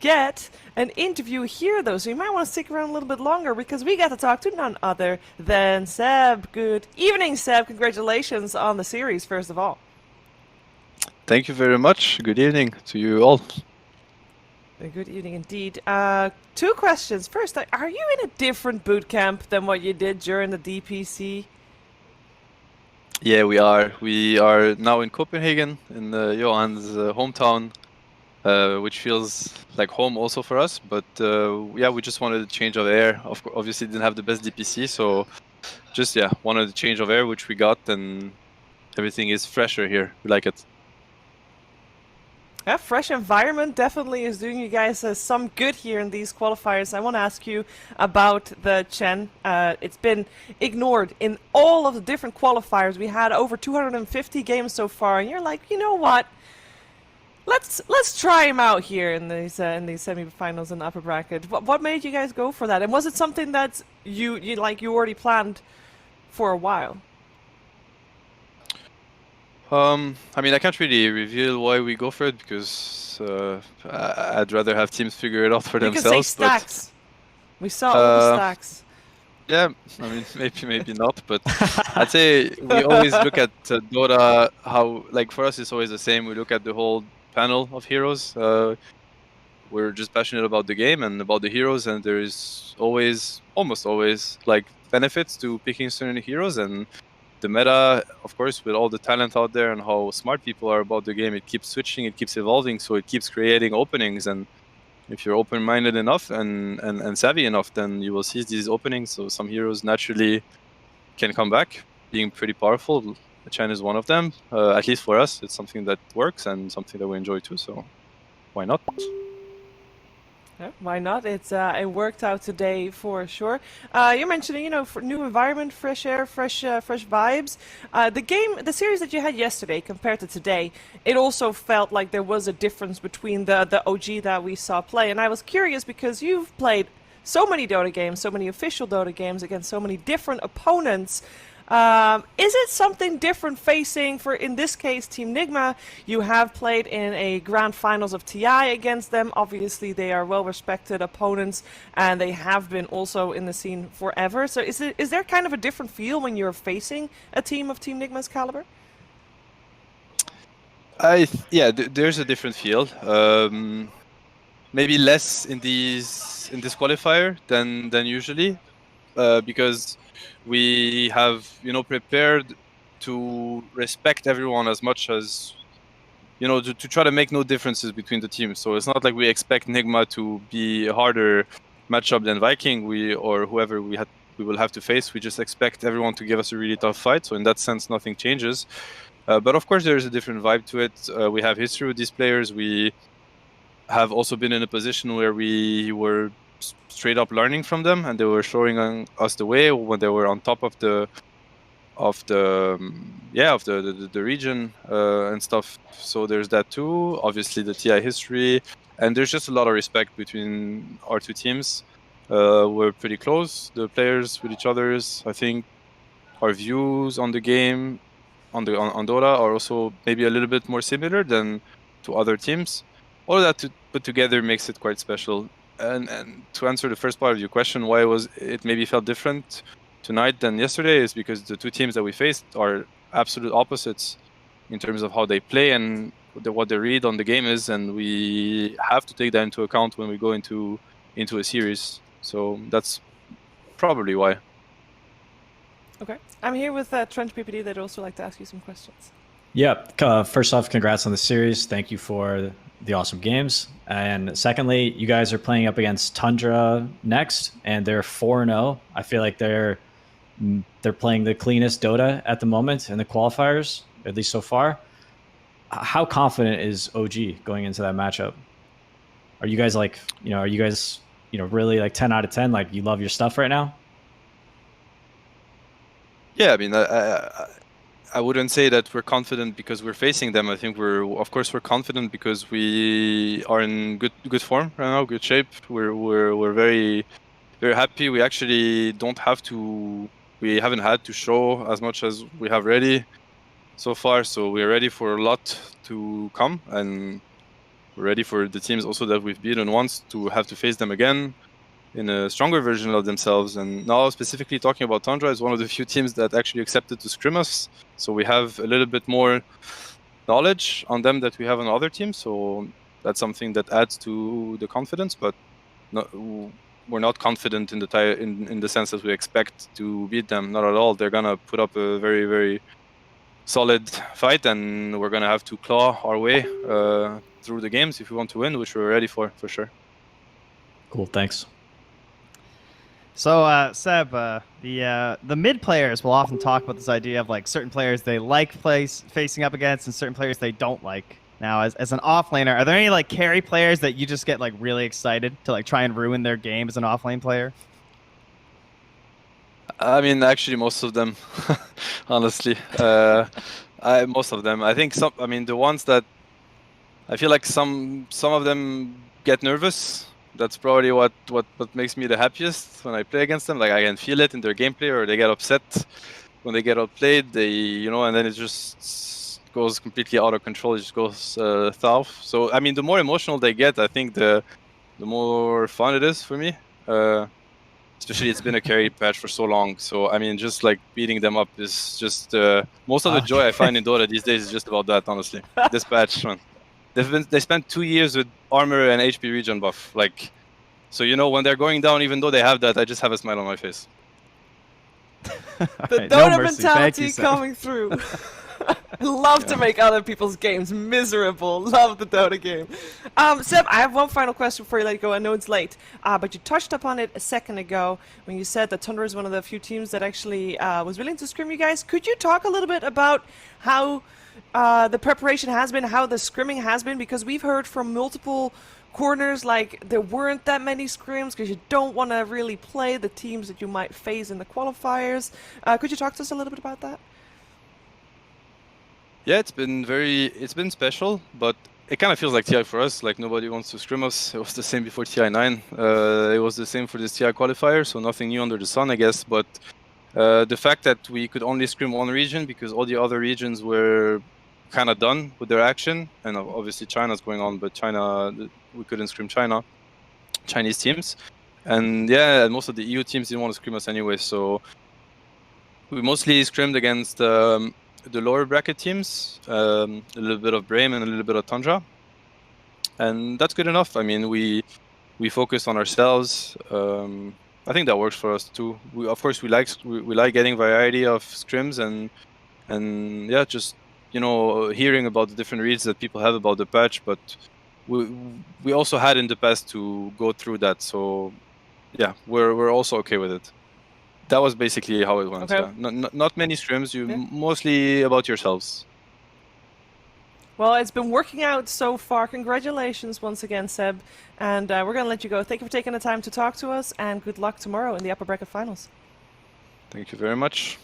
get an interview here, though, so you might want to stick around a little bit longer because we got to talk to none other than Seb. Good evening, Seb. Congratulations on the series, first of all. Thank you very much. Good evening to you all. Good evening indeed. Two questions. First, are you in a different boot camp than what you did during the DPC? Yeah, we are. We are now in Copenhagen, in Johan's hometown, which feels like home also for us. But yeah, we just wanted a change of air. Obviously, didn't have the best DPC, so just wanted a change of air, which we got, and everything is fresher here. We like it. A fresh environment definitely is doing you guys some good here in these qualifiers. I want to ask you about the Chen. It's been ignored in all of the different qualifiers. We had over 250 games so far, and you're like, you know what? Let's try him out here in these semifinals in the upper bracket. What made you guys go for that? And was it something that you already planned for a while? I mean, I can't really reveal why we go for it because I'd rather have teams figure it out for You can say themselves. stacks. We saw all the stacks. Yeah, I mean, maybe not, but I'd say we always look at Dota, how, like, for us, it's always the same. We look at the whole panel of heroes. We're just passionate about the game and about the heroes, and there is almost always, like, benefits to picking certain heroes. And the meta, of course, with all the talent out there and how smart people are about the game, it keeps switching, it keeps evolving, so it keeps creating openings. And if you're open-minded enough and savvy enough, then you will seize these openings. So some heroes naturally can come back, being pretty powerful. Chen is one of them. At least for us, it's something that works and something that we enjoy too. So why not? Yeah, why not? It worked out today for sure. You're mentioning, for new environment, fresh air, fresh vibes. The series that you had yesterday compared to today, it also felt like there was a difference between the OG that we saw play. And I was curious because you've played so many Dota games, so many official Dota games against so many different opponents. Is it something different facing, for in this case, Team Nigma? You have played in a grand finals of TI against them. Obviously, they are well-respected opponents, and they have been also in the scene forever. So is there kind of a different feel when you're facing a team of Team Nigma's caliber? There's a different feel. Maybe less in this qualifier than usually, because we have prepared to respect everyone as much as to try to make no differences between the teams. So it's not like we expect Nigma to be a harder matchup than Viking or whoever we will have to face. We just expect everyone to give us a really tough fight. So in that sense, nothing changes. But of course, there is a different vibe to it. We have history with these players. We have also been in a position where we were straight up learning from them, and they were showing us the way when they were on top of the region and stuff. So there's that too. Obviously, the TI history, and there's just a lot of respect between our two teams. We're pretty close, the players with each other's. I think our views on the game, on Dota, are also maybe a little bit more similar than to other teams. All of that put together makes it quite special. And to answer the first part of your question, why it maybe felt different tonight than yesterday, is because the two teams that we faced are absolute opposites in terms of how they play and what they read on the game is, and we have to take that into account when we go into a series. So that's probably why. Okay. I'm here with Trench PPD. They'd also like to ask you some questions. Yeah. First off, congrats on the series. Thank you for the awesome games. And secondly, you guys are playing up against Tundra next, and they're 4-0. I feel like they're playing the cleanest Dota at the moment in the qualifiers, at least so far. How confident is OG going into that matchup? Are you guys really like 10 out of 10? Like, you love your stuff right now? Yeah, I mean, I wouldn't say that we're confident because we're facing them. I think we're confident because we are in good form right now, good shape. We're very, very happy. We actually we haven't had to show as much as we have ready so far. So we're ready for a lot to come. And We're ready for the teams also that we've beaten once to have to face them again in a stronger version of themselves. And now specifically talking about Tundra is one of the few teams that actually accepted to scrim us. So we have a little bit more knowledge on them that we have on other teams. So that's something that adds to the confidence, but we're not confident in the sense that we expect to beat them. Not at all. They're gonna put up a very, very solid fight, and we're gonna have to claw our way through the games if we want to win, which we're ready for sure. Cool, thanks. So, Seb, the mid players will often talk about this idea of like certain players they like facing up against and certain players they don't like. Now, as an offlaner, are there any like carry players that you just get like really excited to like try and ruin their game as an offlane player? I mean, actually, most of them, honestly, most of them. I think some. I mean, the ones that I feel like some of them get nervous. That's probably what makes me the happiest when I play against them. Like I can feel it in their gameplay, or they get upset when they get outplayed. They, and then it just goes completely out of control. It just goes south. So I mean, the more emotional they get, I think the more fun it is for me. Especially it's been a carry patch for so long. So I mean, just like beating them up is just most of the joy I find in Dota these days is just about that. Honestly, this patch, man. They spent 2 years with armor and HP regen buff, like, so when they're going down, even though they have that, I just have a smile on my face. The Right, Dota no mercy. Thank mentality you, Seb. coming through. Love to make other people's games miserable. Love the Dota game. Seb, I have one final question before you let go. I know it's late, but you touched upon it a second ago when you said that Tundra is one of the few teams that actually was willing to scrim you guys. Could you talk a little bit about how the preparation has been, how the scrimming has been? Because we've heard from multiple corners like there weren't that many scrims because you don't want to really play the teams that you might face in the qualifiers. Could you talk to us a little bit about that? Yeah, it's been special, but it kind of feels like TI for us. Like nobody wants to scrim us. It was the same before TI9. It was the same for this TI qualifier, so nothing new under the sun, I guess. But the fact that we could only scrim one region because all the other regions were kind of done with their action, and obviously China's going on, but we couldn't scrim Chinese teams. And yeah, most of the EU teams didn't want to scrim us anyway, so we mostly scrimmed against the lower bracket teams, a little bit of Brame and a little bit of Tundra, and that's good enough. I mean, we focus on ourselves. I think that works for us too. Of course, we like getting variety of scrims and yeah, just hearing about the different reads that people have about the patch. But we also had in the past to go through that, so yeah, we're also okay with it. That was basically how it went. Okay. Yeah. Not many scrims. Mostly about yourselves. Well, it's been working out so far. Congratulations once again, Seb. And we're going to let you go. Thank you for taking the time to talk to us, and good luck tomorrow in the upper bracket finals. Thank you very much.